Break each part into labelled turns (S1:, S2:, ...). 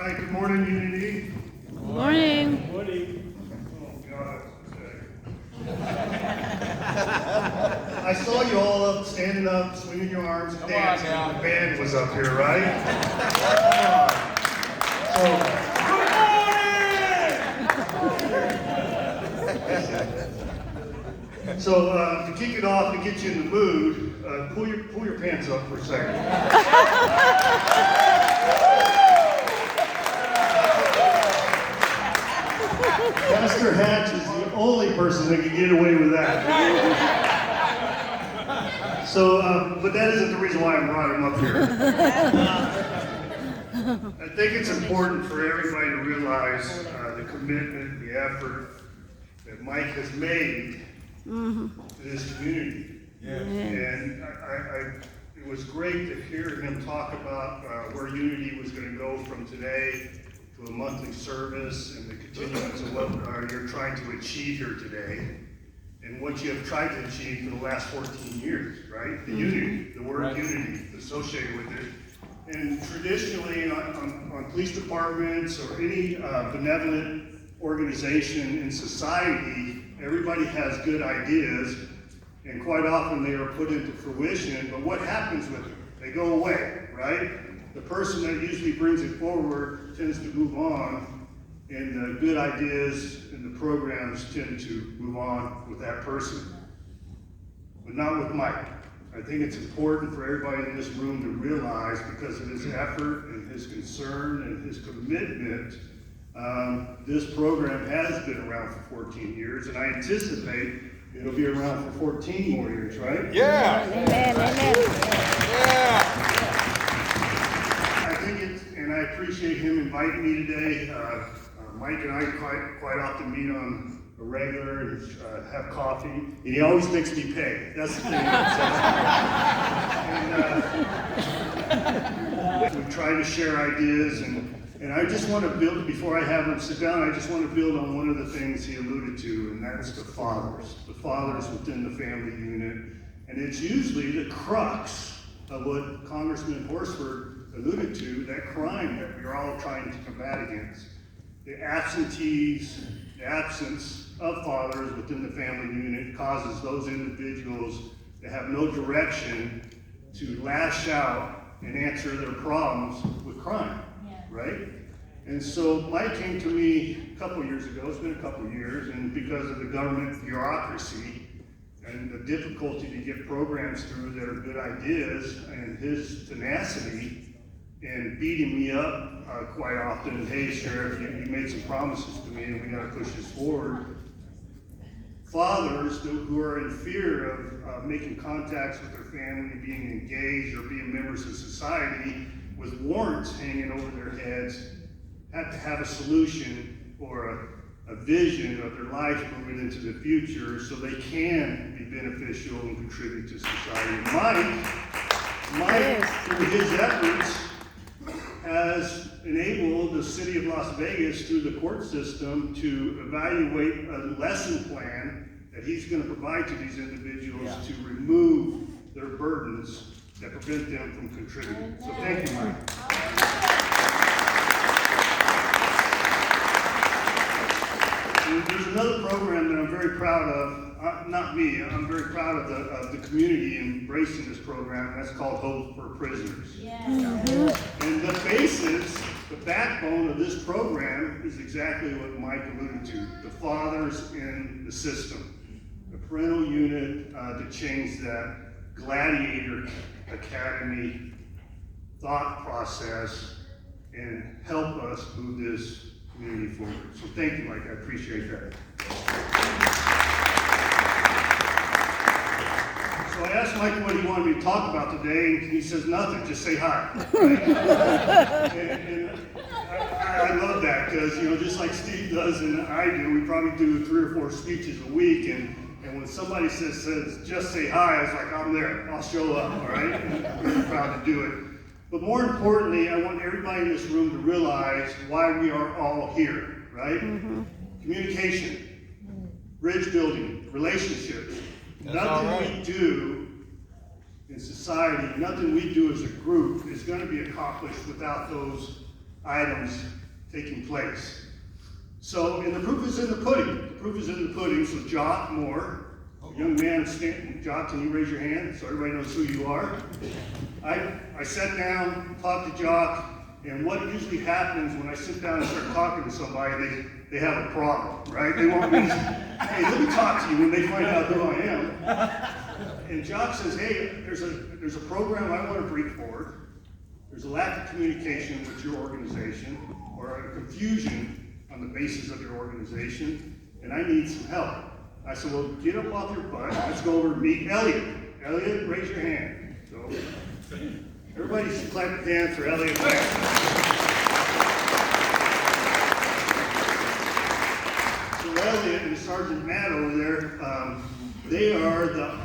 S1: Hi, good morning, Unity.
S2: Good morning.
S3: Good morning.
S1: Oh, God. I saw you all up, standing up, swinging your arms and dancing. The band was up here, right? So to kick it off, to get you in the mood, pull your pants up for a second. Pastor Hatch is the only person that can get away with that. So, but that isn't the reason why I brought him up here. I think it's important for everybody to realize the commitment, the effort that Mike has made to this community.
S3: Yes.
S1: And it was great to hear him talk about where Unity was going to go from today to a monthly service and the continuance of what you're trying to achieve here today and what you have tried to achieve for the last 14 years, right? The unity, the word unity associated with it. And traditionally on police departments or any benevolent organization in society, everybody has good ideas and quite often they are put into fruition, but what happens with them? They go away, right? The person that usually brings it forward tends to move on, and the good ideas and the programs tend to move on with that person, but not with Mike. I think it's important for everybody in this room to realize, because of his effort and his concern and his commitment, this program has been around for 14 years, and I anticipate it'll be around for 14 more years, right?
S3: Yeah.
S2: Amen. Amen.
S3: Yeah.
S1: And I appreciate him inviting me today. Mike and I quite often meet on a regular and have coffee, and he always makes me pay. That's the thing. And we try to share ideas, and I just want to build, before I have him sit down, I just want to build on one of the things he alluded to, and that's the fathers within the family unit. And it's usually the crux of what Congressman Horsford alluded to, that crime that we're all trying to combat against. The absences, the absence of fathers within the family unit causes those individuals that have no direction to lash out and answer their problems with crime, right? And so Mike came to me a couple years ago, it's been a couple years, and because of the government bureaucracy and the difficulty to get programs through that are good ideas, and his tenacity and beating me up quite often, hey Sheriff, you made some promises to me and we gotta push this forward. Fathers who are in fear of making contacts with their family, being engaged or being members of society with warrants hanging over their heads, have to have a solution or a vision of their life moving into the future so they can be beneficial and contribute to society. Mike, through his efforts, has enabled the city of Las Vegas through the court system to evaluate a lesson plan that he's going to provide to these individuals to remove their burdens that prevent them from contributing. So thank you, Mike. There's another program that I'm very proud of. Not me, I'm very proud of the community embracing this program, and that's called Hope for Prisoners. And the basis, the backbone of this program is exactly what Mike alluded to, the fathers in the system, the parental unit to change that gladiator academy thought process and help us move this community forward. So thank you, Mike, I appreciate that. So I asked Mike what he wanted me to talk about today, and he says nothing, just say hi. Right? and I love that, because just like Steve does and I do, we probably do 3 or 4 speeches a week, and when somebody says just say hi, I was like, I'm there, I'll show up, all right? And I'm very proud to do it. But more importantly, I want everybody in this room to realize why we are all here, right? Communication, bridge building, relationships. Nothing we do in society, nothing we do as a group is going to be accomplished without those items taking place. So, and the proof is in the pudding. The proof is in the pudding. So Jock Moore, young man, Jock, can you raise your hand so everybody knows who you are? I sat down, talked to Jock, and what usually happens when I sit down and start talking to somebody, they have a problem, right? They want me to, hey, let me talk to you when they find out who I am. And Jock says, hey, there's a program I want to bring forward. There's a lack of communication with your organization, or a confusion on the basis of your organization, and I need some help. I said, well, get up off your butt. Let's go over and meet Elliot. Elliot, raise your hand. So, everybody should clap their hands for Elliot. So Elliot and Sergeant Matt over there, they are the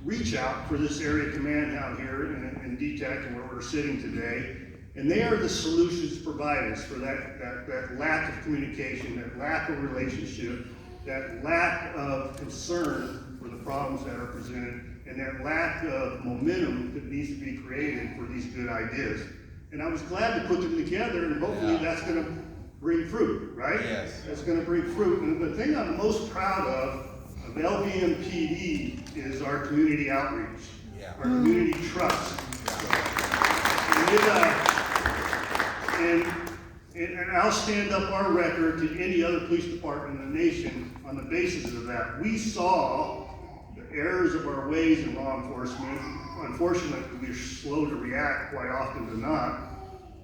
S1: reach out for this area command out here in DTEC and where we're sitting today. And they are the solutions providers for that lack of communication, that lack of relationship, that lack of concern for the problems that are presented, and that lack of momentum that needs to be created for these good ideas. And I was glad to put them together, and hopefully that's going to bring fruit, right?
S3: Yes.
S1: That's going to bring fruit. And the thing I'm most proud of LVMPD is our community outreach, our community trust. And I'll stand up our record to any other police department in the nation on the basis of that. We saw the errors of our ways in law enforcement. Unfortunately, we're slow to react quite often than not.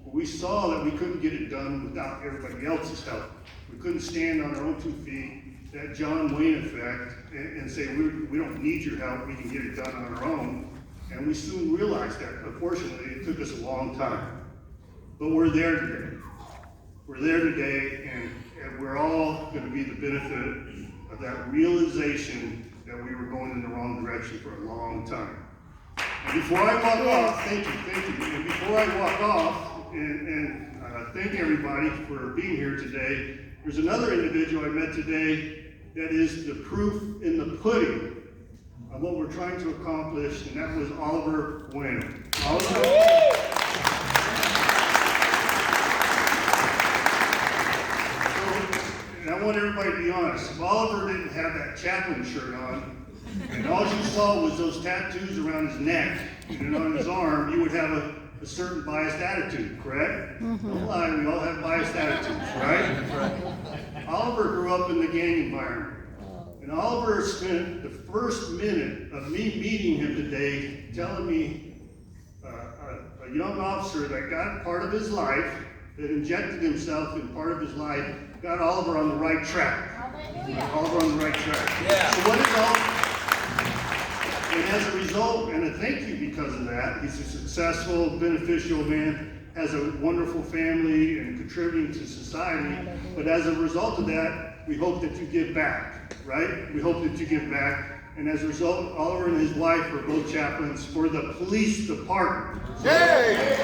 S1: But we saw that we couldn't get it done without everybody else's help. We couldn't stand on our own 2 feet, that John Wayne effect, and say, we don't need your help, we can get it done on our own. And we soon realized that. Unfortunately, it took us a long time. But we're there today. We're there today, and we're all going to be the benefit of that realization that we were going in the wrong direction for a long time. And before I walk off, thank you. And before I walk off and thank everybody for being here today, there's another individual I met today that is the proof in the pudding of what we're trying to accomplish, and that was Oliver Bueno. And I want everybody to be honest. If Oliver didn't have that chaplain shirt on, and all you saw was those tattoos around his neck and on his arm, you would have a certain biased attitude, correct? Don't lie, we all have biased attitudes, right? Oliver grew up in the gang environment. And Oliver spent the first minute of me meeting him today telling me a young officer that got part of his life, that injected himself in part of his life, got Oliver on the right track. Oliver on the right track.
S3: Yeah.
S1: So what is Oliver? And as a result, and a thank you because of that, he's a successful, beneficial man, has a wonderful family and contributing to society. But as a result of that, we hope that you give back, right? We hope that you give back. And as a result, Oliver and his wife are both chaplains for the police department.
S3: Yay!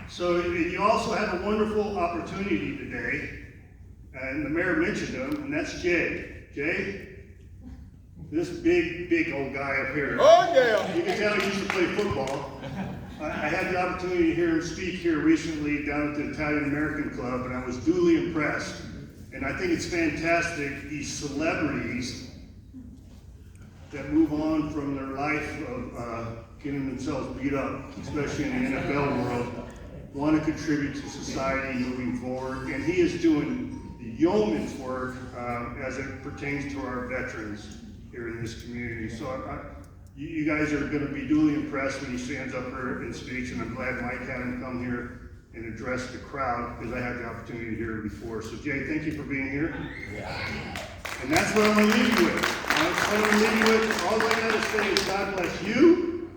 S1: So you also have a wonderful opportunity today, and the mayor mentioned him, and that's Jay. Jay, this big old guy up here.
S3: Oh, yeah.
S1: You can tell he used to play football. I had the opportunity to hear him speak here recently down at the Italian American Club, and I was duly impressed. And I think it's fantastic, these celebrities that move on from their life of getting themselves beat up, especially in the NFL world, want to contribute to society moving forward. And he is doing the yeoman's work as it pertains to our veterans here in this community. So you guys are going to be duly impressed when he stands up here and speaks, and I'm glad Mike had him come here and address the crowd because I had the opportunity to hear it before. So Jay, thank you for being here. And that's what I'm going to leave you with. All I got to say is God bless you,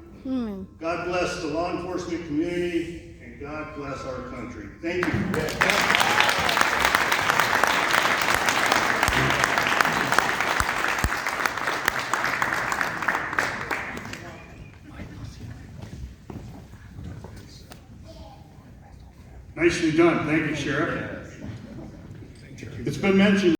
S1: God bless the law enforcement community, and God bless our country. Thank you. Nicely done. Thank you, Sheriff. It's been mentioned